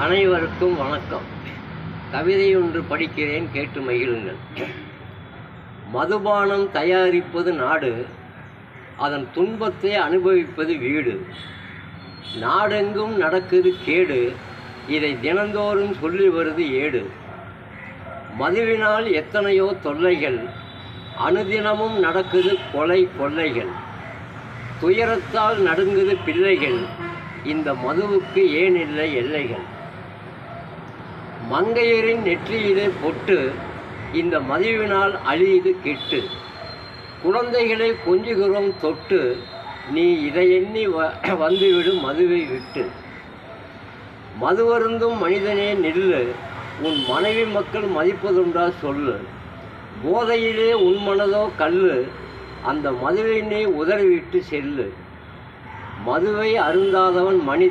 அனைவருக்கும் வணக்கம். கவிதை ஒன்று படிக்கிறேன், கேட்டு மகிழுங்கள். மதுபானம் தயாரிப்பது நாடு, அதன் துன்பத்தை அனுபவிப்பது வீடு. நாடெங்கும் நடக்குது கேடு, இதை தினந்தோறும் சொல்லி வருது ஏடு. மதுவினால் எத்தனையோ தொல்லைகள், அனுதினமும் நடக்குது கொலை கொள்ளைகள். துயரத்தால் நடுங்குது பிள்ளைகள், இந்த மதுவுக்கு ஏன் இல்லை எல்லைகள். மங்கையரின் நெற்றியிலே பொட்டு, இந்த மதுவினால் அழியுது கெட்டு. குழந்தைகளை கொஞ்சுகிறோம் தொட்டு, நீ இதை எண்ணி வந்துவிடும் மதுவை விட்டு. மதுவருந்தும் மனிதனே நில்லு, உன் மனைவி மக்கள் மதிப்பதுண்டா சொல்லு. போதையிலே உன் மனதோ கல்லு, அந்த மதுவை நீ உதறிவிட்டு செல்லு. மதுவை அருந்தாதவன் மனிதன்.